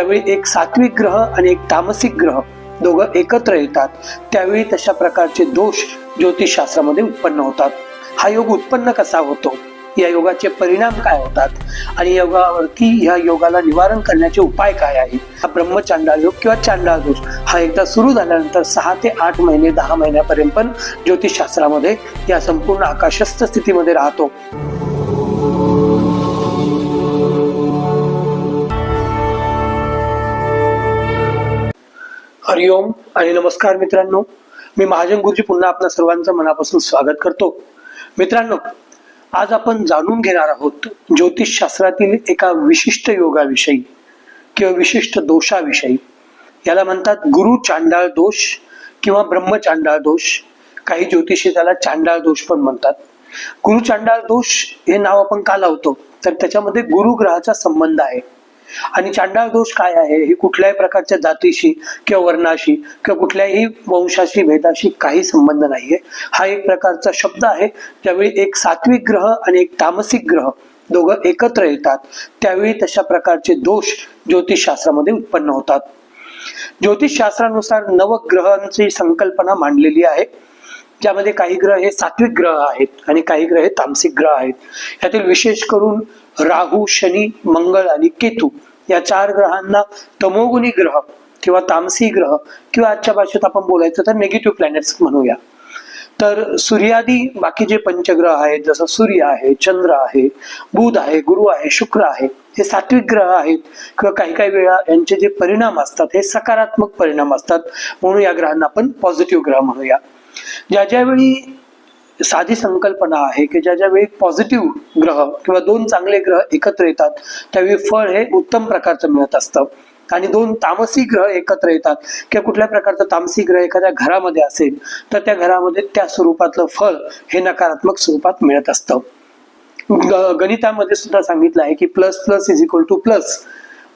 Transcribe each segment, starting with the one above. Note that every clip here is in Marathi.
त्यावेळी एक सात्विक ग्रह आणि एक तामसिक ग्रह दोघं एकत्र येतात, त्यावेळी तशा प्रकारचे दोष ज्योतिषशास्त्रामध्ये उत्पन्न होतात. हा योग उत्पन्न कसा होतो, या योगाचे परिणाम काय होतात आणि योगावरती ह्या योगाला निवारण करण्याचे उपाय काय आहे. हा ब्रह्मचांडाळ योग किंवा चांडाळ दोष हा एकदा सुरू झाल्यानंतर 6 ते 8 महिने 10 महिन्यापर्यंत पण ज्योतिषशास्त्रामध्ये या संपूर्ण आकाशस्थ स्थितीमध्ये राहतो. हरिओम आणि नमस्कार मित्रांनो, मी महाजन गुरुजी पुन्हा आपल्या सर्वांचं मनापासून स्वागत करतो. मित्रांनो, आज आपण जाणून घेणार आहोत ज्योतिषशास्त्रातील एका विशिष्ट योगाविषयी किंवा विशिष्ट दोषाविषयी. याला म्हणतात गुरु चांडाळ दोष किंवा ब्रह्मचांडाळ दोष. काही ज्योतिषी त्याला चांडाळ दोष पण म्हणतात. गुरु चांडाळ दोष हे नाव आपण का लावतो, तर त्याच्यामध्ये गुरु ग्रहाचा संबंध आहे. आणि चांडाळ दोष काय आहे, हे कुठल्याही प्रकारच्या जातीशी किंवा वर्णाशी किंवा कुठल्याही वंशाशी भेदाशी काही संबंध नाहीये. हा एक प्रकारचा शब्द आहे. ज्यावेळी एक सात्विक ग्रह आणि एक तामसिक ग्रह दोघं एकत्र येतात, त्यावेळी तशा प्रकारचे दोष ज्योतिषशास्त्रामध्ये उत्पन्न होतात. ज्योतिषशास्त्रानुसार नवग्रहांची संकल्पना मांडलेली आहे, ज्यामध्ये काही ग्रह हे सात्विक ग्रह आहेत आणि काही ग्रह हे तामसिक ग्रह आहेत. यातील विशेष करून राहू, शनी, मंगळ आणि केतू या 4 ग्रहांना तमोगुणी ग्रह किंवा तामसी ग्रह किंवा आजच्या भाषेत आपण बोलायचं तर निगेटिव्ह प्लॅनेट्स म्हणूया. तर सूर्यादी बाकी जे पंचग्रह आहेत, जसं सूर्य आहे, चंद्र आहे, बुध आहे, गुरु आहे, शुक्र आहे, हे सात्विक ग्रह आहेत किंवा काही काही वेळा यांचे जे परिणाम असतात हे सकारात्मक परिणाम असतात, म्हणून या ग्रहांना आपण पॉझिटिव्ह ग्रह म्हणूया. ज्यावेळी साधी संकल्पना आहे की ज्यावेळी पॉझिटिव्ह ग्रह किंवा 2 चांगले ग्रह एकत्र येतात, त्यावेळी फळ हे उत्तम प्रकारचं मिळत असतं. आणि 2 तामसी ग्रह एकत्र येतात किंवा कुठल्या प्रकारचा तामसी ग्रह एखाद्या घरामध्ये असेल तर त्या घरामध्ये त्या स्वरूपातलं फळ हे नकारात्मक स्वरूपात मिळत असतं. गणितामध्ये सुद्धा सांगितलं आहे की plus plus is equal to plus,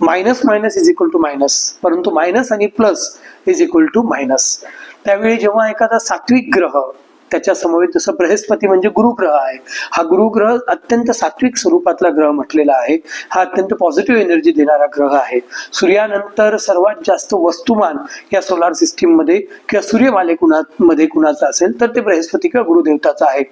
minus minus is equal to minus, परंतु मायनस आणि plus is equal to minus. त्यावेळी जेव्हा एखादा सात्विक ग्रह त्याच्या समवेत, जसं बृहस्पती म्हणजे गुरुग्रह आहे, हा गुरुग्रह अत्यंत सात्विक स्वरूपातला ग्रह म्हटलेला आहे. हा अत्यंत पॉझिटिव्ह एनर्जी देणारा ग्रह आहे. सूर्यानंतर सर्वात जास्त वस्तुमान या सोलार सिस्टीम मध्ये किंवा सूर्यमालेमध्ये कुणाचा असेल तर ते बृहस्पती किंवा गुरुदेवताचा आहे.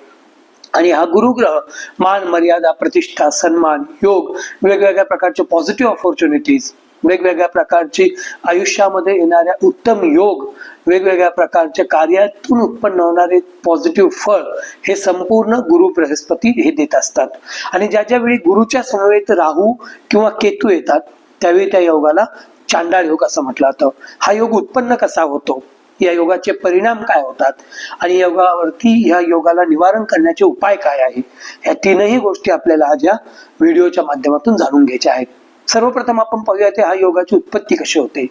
आणि हा गुरुग्रह मान, मर्यादा, प्रतिष्ठा, सन्मान, योग, वेगवेगळ्या प्रकारचे पॉझिटिव्ह ऑपॉर्च्युनिटीज, वेगवेगळ्या प्रकारची आयुष्यामध्ये येणाऱ्या उत्तम योग, वेगवेगळ्या प्रकारच्या कार्यातून उत्पन्न होणारे पॉझिटिव्ह फळ हे संपूर्ण गुरु बृहस्पती हे देत असतात. आणि ज्या वेळी गुरुच्या समवेत राहू किंवा केतू येतात, त्यावेळी त्या योगाला चांडाळ योग असं म्हटलं जातं. हा योग उत्पन्न कसा होतो, या योगाचे परिणाम काय होतात आणि योगावरती ह्या योगाला निवारण करण्याचे उपाय काय आहे, या 3ही गोष्टी आपल्याला आज या व्हिडिओच्या माध्यमातून जाणून घ्यायच्या आहेत. सर्वप्रथम आपण पाहूया ते हा योगाची उत्पत्ती कशी होते.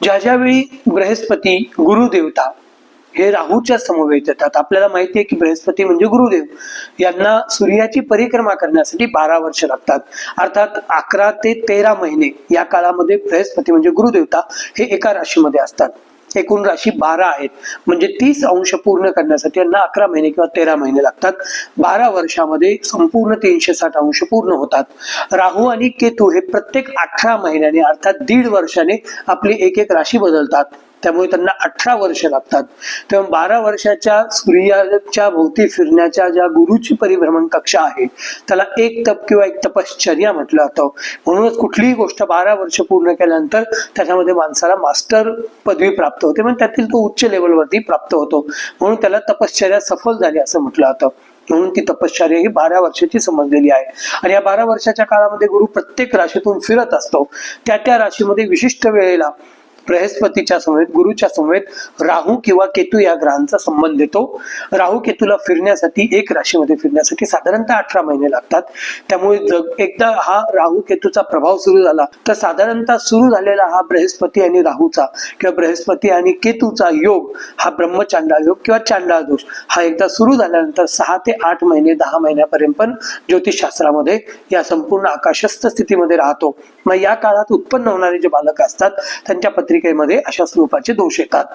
ज्यावेळी बृहस्पती गुरुदेवता हे राहूच्या समवेत येतात, आपल्याला माहिती आहे की बृहस्पती म्हणजे गुरुदेव, यांना सूर्याची परिक्रमा करण्यासाठी 12 वर्ष लागतात. अर्थात 11 ते 13 महिने या काळामध्ये बृहस्पती म्हणजे गुरुदेवता हे एका राशीमध्ये असतात. एकूण राशी 12 आहेत, म्हणजे 30 अंश पूर्ण करण्यासाठी यांना 11 महिने किंवा 13 महिने लागतात. 12 वर्षामध्ये संपूर्ण 360 अंश पूर्ण होतात. राहू आणि केतू हे प्रत्येक 18 महिन्याने अर्थात 1.5 वर्षाने आपली एक राशी बदलतात, त्यामुळे त्यांना 18 वर्ष लागतात. तेव्हा 12 वर्षाच्या सूर्याच्या भोवती फिरण्याच्या ज्या गुरुची परिभ्रमण कक्षा आहे त्याला एक तप किंवा एक तपश्चर्या म्हटलं जातं. म्हणूनच कुठलीही गोष्ट 12 वर्ष पूर्ण केल्यानंतर त्याच्यामध्ये माणसाला मास्टर पदवी प्राप्त होते, म्हणजे त्यातील तो उच्च लेवलवरती प्राप्त होतो, म्हणून त्याला तपश्चर्या सफल झाली असं म्हटलं जातं. म्हणून ती तपश्चर्या ही 12 वर्षाची समजलेली आहे. आणि या 12 वर्षाच्या काळामध्ये गुरु प्रत्येक राशीतून फिरत असतो. त्या राशीमध्ये विशिष्ट वेळेला बृहस्पतीच्या समवेत, गुरुच्या समवेत राहू किंवा केतू या ग्रहांचा संबंध येतो. राहू केतूला फिरण्यासाठी, एक राशीमध्ये फिरण्यासाठी साधारणतः 18 महिने लागतात. त्यामुळे एकदा हा राहू केतूचा प्रभाव सुरू झाला तर साधारणतः सुरू झालेला हा बृहस्पती आणि राहूचा किंवा बृहस्पती आणि केतूचा योग हा ब्रह्मचांडाळ योग किंवा चांडाळ दोष हा एकदा सुरू झाल्यानंतर 6 ते 8 महिने 10 महिन्यापर्यंत पण ज्योतिषशास्त्रामध्ये या संपूर्ण आकाशस्थ स्थितीमध्ये राहतो. मग या काळात उत्पन्न होणारे जे बालक असतात त्यांच्या पत्रिका पत्रिकेमध्ये अशा स्वरूपाचे दोष येतात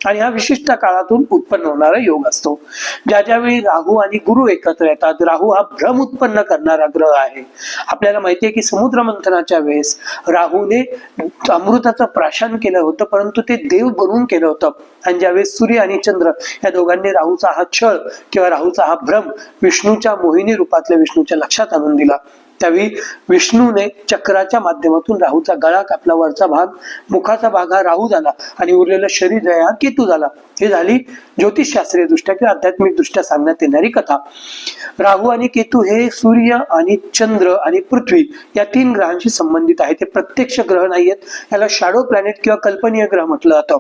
आणि हा विशिष्ट काळातून उत्पन्न होणारा योग असतो. ज्या ज्यावेळी राहू आणि गुरु एकत्र येतात, राहू हा भ्रम उत्पन्न करणारा ग्रह आहे. आपल्याला माहितीये की समुद्र मंथनाच्या वेळेस राहूने अमृताचं प्राशन केलं होतं, परंतु ते देव बनवून केलं होतं. आणि ज्यावेळेस सूर्य आणि चंद्र या दोघांनी राहूचा हा छळ किंवा राहूचा हा भ्रम विष्णूच्या मोहिनी रूपातल्या विष्णूच्या लक्षात आणून दिला, त्यावेळी विष्णूने चक्राच्या माध्यमातून राहूचा गळा कापला, वरचा भाग मुखाचा भाग हा राहू झाला आणि उरलेलं शरीर हा केतू झाला. ही झाली ज्योतिषशास्त्रीय दृष्ट्या किंवा आध्यात्मिक दृष्ट्या सांगण्यात येणारी कथा. राहू आणि केतू हे सूर्य आणि चंद्र आणि पृथ्वी या 3 ग्रहांशी संबंधित आहे. ते प्रत्यक्ष ग्रह नाहीयेत, याला शॅडो प्लॅनेट किंवा कल्पनीय ग्रह म्हटलं जातं.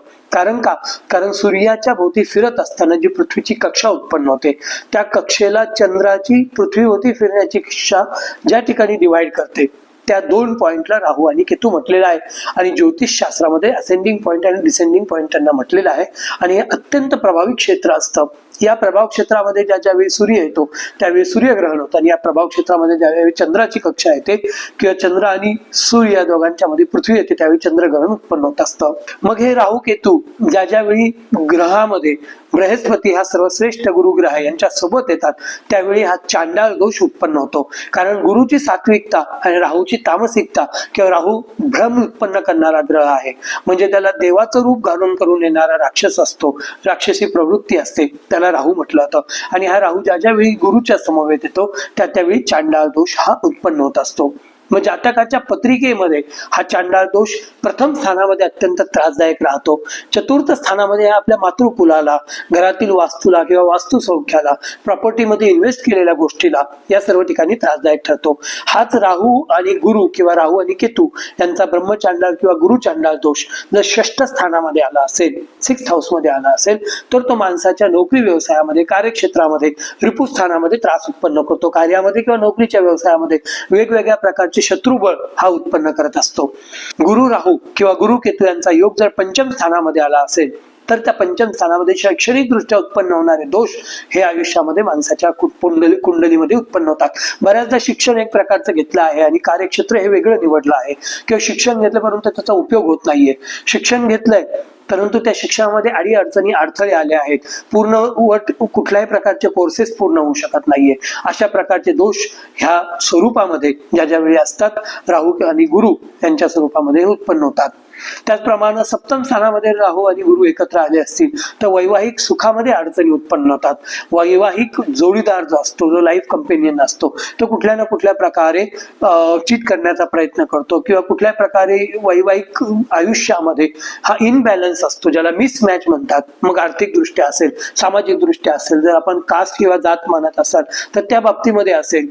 कारण सूर्याच्या भोवती फिरत असताना जी पृथ्वीची कक्षा उत्पन्न होते, त्या कक्षेला चंद्राची पृथ्वीभोवती फिरण्याची कक्षा ज्या ठिकाणी डिवाइड करते त्या 2 पॉइंटला राहू आणि केतू म्हटलेला आहे. आणि ज्योतिष शास्त्रामध्ये असेंडिंग पॉइंट आणि डिसेंडिंग पॉइंट त्यांना म्हटलेलं आहे. आणि हे अत्यंत प्रभावी क्षेत्र असतं. या प्रभाव क्षेत्रामध्ये ज्यावेळी सूर्य येतो त्यावेळी सूर्यग्रहण होतं, आणि या प्रभाव क्षेत्रामध्ये ज्यावेळी चंद्राची कक्षा येते किंवा चंद्र आणि सूर्य या दोघांच्या मध्ये पृथ्वी येते त्यावेळी चंद्रग्रहण उत्पन्न होत असतं. मग हे राहू केतू ज्यावेळी ग्रहामध्ये बृहस्पती हा सर्वश्रेष्ठ गुरुग्रह आहे यांच्या सोबत येतात त्यावेळी हा चांडाळ दोष उत्पन्न होतो. कारण गुरुची सात्विकता आणि राहूची तामसिकता किंवा राहू भ्रम उत्पन्न करणारा ग्रह आहे. म्हणजे त्याला देवाचं रूप घालून करून येणारा राक्षस असतो, राक्षसी प्रवृत्ती असते, त्याला राहू म्हटलं जातं. आणि हा राहू ज्यावेळी गुरुच्या समवेत येतो त्यावेळी चांडाळ दोष हा उत्पन्न होत असतो. मग जातकाच्या पत्रिकेमध्ये हा चांडाळ दोष प्रथम स्थानामध्ये अत्यंत त्रासदायक राहतो. चतुर्थ स्थानामध्ये आपल्या मातृकुलाला, घरातील वास्तूला किंवा वास्तू सौख्याला, प्रॉपर्टीमध्ये इन्व्हेस्ट केलेल्या गोष्टीला या सर्व ठिकाणी त्रासदायक ठरतो. हाच राहू आणि गुरु किंवा राहू आणि केतू यांचा ब्रह्मचांडाळ किंवा गुरु चांडाळ दोष जर 6ष्ठ स्थानामध्ये आला असेल, 6th हाऊस मध्ये आला असेल तर तो माणसाच्या नोकरी व्यवसायामध्ये, कार्यक्षेत्रामध्ये, रिपुस्थानामध्ये त्रास उत्पन्न करतो. कार्यामध्ये किंवा नोकरीच्या व्यवसायामध्ये वेगवेगळ्या प्रकारचे शत्रुबळ हा उत्पन्न करत असतो. गुरु राहू किंवा गुरु केतू यांचा योग जर 5म स्थानामध्ये आला असेल तर त्या 5म स्थानामध्ये शैक्षणिक दृष्ट्या उत्पन्न होणारे दोष हे आयुष्यामध्ये माणसाच्या कुंडलीमध्ये उत्पन्न होतात. बऱ्याचदा शिक्षण एक प्रकारचं घेतलं आहे आणि कार्यक्षेत्र हे वेगळं निवडलं आहे, किंवा शिक्षण घेतलं परंतु त्याचा उपयोग होत नाहीये. शिक्षण घेतलंय परंतु त्या शिक्षणामध्ये अडीअडचणी, अडथळे आले आहेत, पूर्णवट कुठल्याही प्रकारचे कोर्सेस पूर्ण होऊ शकत नाहीये. अशा प्रकारचे दोष ह्या स्वरूपामध्ये ज्यावेळी असतात राहू आणि गुरु यांच्या स्वरूपामध्ये उत्पन्न होतात. त्याचप्रमाणे 7म स्थानामध्ये राहू आणि गुरु एकत्र आले असतील तर वैवाहिक सुखामध्ये अडचणी उत्पन्न होतात. वैवाहिक जोडीदार जो असतो, जो लाईफ कंपेनियन असतो, तो कुठल्या ना कुठल्या प्रकारे चीट करण्याचा प्रयत्न करतो किंवा कुठल्या प्रकारे वैवाहिक आयुष्यामध्ये हा इनबॅलन्स असतो, ज्याला मिसमॅच म्हणतात. मग आर्थिक दृष्ट्या असेल, सामाजिक दृष्ट्या असेल, जर आपण कास्ट किंवा जात मानत असाल तर त्या बाबतीमध्ये असेल,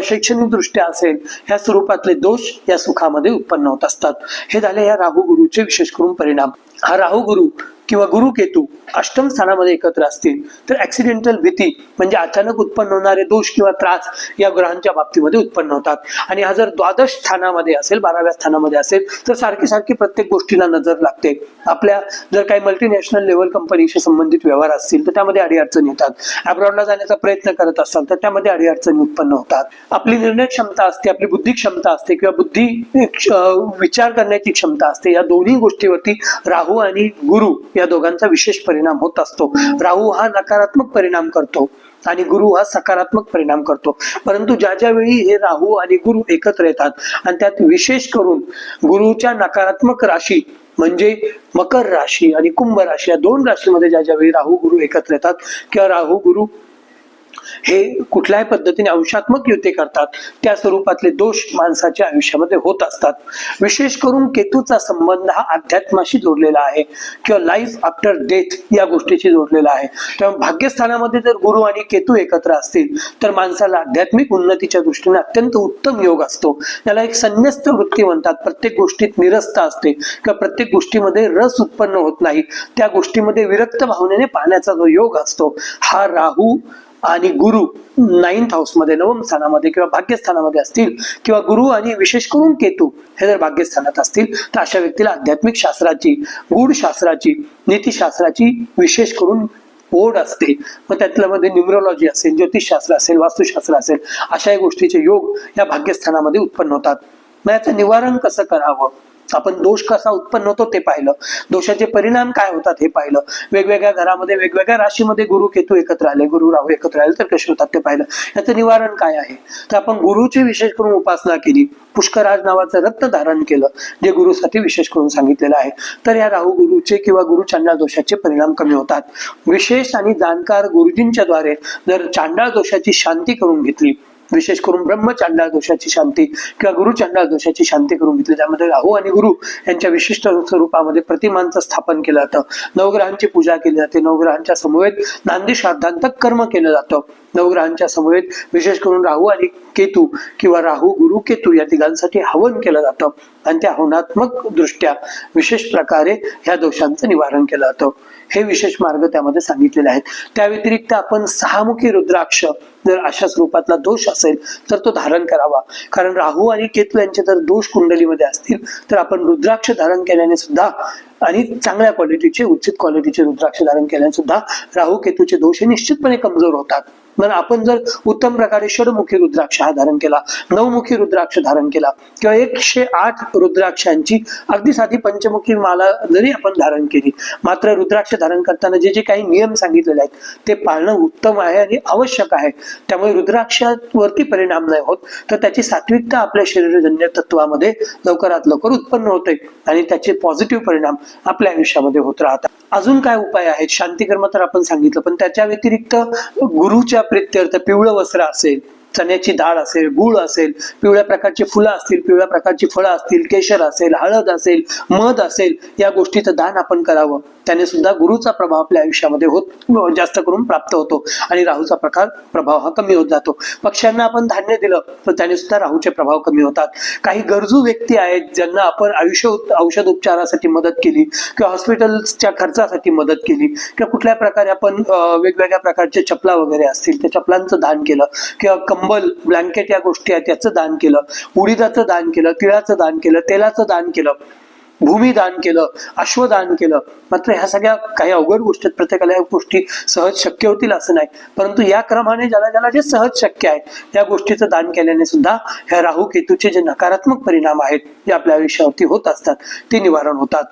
शैक्षणिक दृष्ट्या असेल, ह्या स्वरूपातले दोष या सुखामध्ये उत्पन्न होत असतात. हे झाले या राहू गुरुचे विशेष करून परिणाम. हा राहू गुरु किंवा गुरु केतू 8म स्थानामध्ये एकत्र असतील तर ऍक्सिडेंटल भीती म्हणजे अचानक उत्पन्न होणारे दोष किंवा त्रास या ग्रहांच्या बाबतीमध्ये उत्पन्न होतात. आणि हा जर 12 स्थानामध्ये असेल, 12व्या स्थानामध्ये असेल तर सारखी प्रत्येक गोष्टीला नजर लागते. आपल्या जर काही मल्टीनॅशनल लेव्हल कंपनीशी संबंधित व्यवहार असतील तर त्यामध्ये अडीअडचणी येतात. अब्रॉडला जाण्याचा प्रयत्न करत असाल तर त्यामध्ये अडीअडचणी उत्पन्न होतात. आपली निर्णय क्षमता असते, आपली बुद्धी क्षमता असते किंवा बुद्धी विचार करण्याची क्षमता असते, या दोन्ही गोष्टीवरती राहू आणि गुरु या दोघांचा विशेष परिणाम होत असतो. राहू हा नकारात्मक परिणाम करतो आणि गुरु हा सकारात्मक परिणाम करतो. परंतु ज्यावेळी हे राहू आणि गुरु एकत्र येतात आणि त्यात विशेष करून गुरुच्या नकारात्मक राशी म्हणजे मकर राशी आणि कुंभ राशी या 2 राशीमध्ये ज्यावेळी राहू गुरु एकत्र येतात किंवा राहू गुरु हे कुठल्याही पद्धतीने अंशात्मक युती करतात, त्या स्वरूपातले दोष माणसाच्या आयुष्यामध्ये होत असतात. विशेष करून केतूचा संबंध हा अध्यात्माशी जोडलेला आहे किंवा लाईफ आफ्टर डेथ या गोष्टीशी जोडलेला आहे. त्यामुळे भाग्यस्थानामध्ये जर गुरु आणि केतू एकत्र असतील तर माणसाला आध्यात्मिक उन्नतीच्या दृष्टीने अत्यंत उत्तम योग असतो. त्याला एक संन्यस्त वृत्ती म्हणतात. प्रत्येक गोष्टीत निरस्ता असते किंवा प्रत्येक गोष्टीमध्ये रस उत्पन्न होत नाही, त्या गोष्टीमध्ये विरक्त भावनेने पाहण्याचा जो योग असतो हा राहू आणि गुरु 9th हाऊस मध्ये, 9म स्थानामध्ये किंवा भाग्यस्थानामध्ये असतील किंवा गुरु आणि विशेष करून केतू हे जर भाग्यस्थानात असतील तर अशा व्यक्तीला आध्यात्मिक शास्त्राची, गूढ शास्त्राची, नीतिशास्त्राची विशेष करून ओढ असते. मग त्यातल्यामध्ये न्यूमरोलॉजी असेल, ज्योतिषशास्त्र असेल, वास्तुशास्त्र असेल, अशा गोष्टीचे योग या भाग्यस्थानामध्ये उत्पन्न होतात. मग याचं निवारण कसं करावं आपण दोष कसा उत्पन्न होतो ते पाहिलं, दोषाचे परिणाम काय होतात हे पाहिलं, वेगवेगळ्या घरामध्ये वेगवेगळ्या राशीमध्ये गुरु केतू एकत्र आले, गुरु राहू एकत्र आले तर कसे होतात ते पाहिलं. याचं निवारण काय आहे तर आपण गुरुची विशेष करून उपासना केली, पुष्कराज नावाचं रत्न धारण केलं जे गुरुसाठी विशेष करून सांगितलेलं आहे. तर या राहू गुरुचे किंवा गुरु चांडाळ दोषाचे परिणाम कमी होतात. विशेष आणि जाणकार गुरुजींच्या द्वारे जर चांडाळ दोषाची शांती करून घेतली, विशेष करून ब्रह्म चांडाळ दोषाची शांती किंवा गुरु चांडाळ दोषाची शांती करून घेतली, त्यामध्ये राहू आणि गुरु यांच्या विशिष्ट स्वरूपामध्ये प्रतिमांचं स्थापन केलं जातं, नवग्रहांची पूजा केली जाते, नवग्रहांच्या समवेत नांदी श्राद्धांतक कर्म केलं जातं, नवग्रहांच्या समवेत विशेष करून राहू आणि केतू किंवा राहू गुरु केतू या तिघांसाठी हवन केलं जातं आणि त्या हवनात्मक दृष्ट्या विशेष प्रकारे ह्या दोषांचं निवारण केलं जातं. हे विशेष मार्ग त्यामध्ये सांगितलेले आहेत. त्या व्यतिरिक्त आपण सहामुखी रुद्राक्ष जर अशा स्वरूपातला दोष असेल तर तो धारण करावा, कारण राहू आणि केतू यांचे जर दोष कुंडलीमध्ये असतील तर आपण रुद्राक्ष धारण केल्याने सुद्धा आणि चांगल्या क्वालिटीचे उचित क्वालिटीचे रुद्राक्ष धारण केल्याने सुद्धा राहू केतूचे दोष हे निश्चितपणे कमजोर होतात. पण आपण जर उत्तम प्रकारे षडमुखी रुद्राक्ष हा धारण केला, नवमुखी रुद्राक्ष धारण केला किंवा 108 रुद्राक्षांची अगदी साधी पंचमुखी माला जरी आपण धारण केली, मात्र रुद्राक्ष धारण करताना जे जे काही नियम सांगितलेले आहेत ते पाळणं उत्तम आहे आणि आवश्यक आहे. त्यामुळे रुद्राक्षावरती परिणाम नाही होत तर त्याची सात्विकता आपल्या शरीरजन्य तत्वामध्ये लवकरात लवकर उत्पन्न होते आणि त्याचे पॉझिटिव्ह परिणाम आपल्या आयुष्यामध्ये होत राहतात. अजून काय उपाय आहेत? शांतिकर्म तर आपण सांगितलं, पण त्याच्या व्यतिरिक्त गुरुच्या प्रित्यर्थ पिवळं वस्त्र असेल, चण्याची डाळ असेल, गूळ असेल, पिवळ्या प्रकारची फुलं असतील, पिवळ्या प्रकारची फळं असतील, केशर असेल, हळद असेल, मध असेल, या गोष्टीचं दान आपण करावं. त्याने सुद्धा गुरुचा प्रभाव आपल्या आयुष्यामध्ये जास्त करून प्राप्त होतो आणि राहूचा प्रभाव हा कमी होत जातो. पक्ष्यांना आपण धान्य दिलं तर त्याने सुद्धा राहूचे प्रभाव कमी होतात. काही गरजू व्यक्ती आहेत ज्यांना आपण औषध उपचारासाठी मदत केली किंवा हॉस्पिटलच्या खर्चासाठी मदत केली किंवा कुठल्या प्रकारे आपण वेगवेगळ्या प्रकारचे चपला वगैरे असतील त्या चपलांचं दान केलं किंवा कंबल, ब्लँकेट या गोष्टी आहेत त्याचं दान केलं, उडीदाचं दान केलं, तिळाचं दान केलं, तेलाचं दान केलं, भूमिदान केलं, अश्वदान केलं. मात्र ह्या सगळ्या काही अवघड गोष्टी, प्रत्येकाला या गोष्टी सहज शक्य होतील असं नाही, परंतु या क्रमाने ज्याला ज्याला जे सहज शक्य आहे या गोष्टीचं दान केल्याने सुद्धा ह्या राहू केतूचे जे नकारात्मक परिणाम आहेत जे आपल्या आयुष्यावरती होत असतात ते निवारण होतात.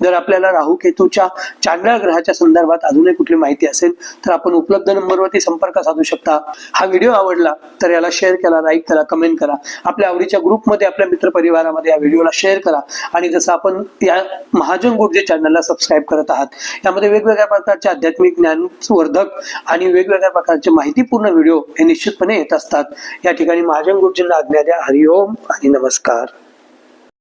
जर आपल्याला राहू केतूच्या चांडाळ ग्रहाच्या संदर्भात अजूनही कुठली माहिती असेल तर आपण उपलब्ध नंबरवरती संपर्क साधू शकता. हा व्हिडिओ आवडला तर याला शेअर करा, लाईक करा, कमेंट करा, आपल्या आवडीच्या ग्रुपमध्ये, आपल्या मित्रपरिवारामध्ये या व्हिडिओला शेअर करा. आणि जसं आपण या महाजन गुरुजी चॅनलला सबस्क्राईब करत आहात, यामध्ये वेगवेगळ्या प्रकारचे आध्यात्मिक ज्ञानवर्धक आणि वेगवेगळ्या प्रकारचे माहितीपूर्ण व्हिडिओ हे निश्चितपणे येत असतात. या ठिकाणी महाजन गुरुजींना आज्ञा द्या. हरिओम आणि नमस्कार.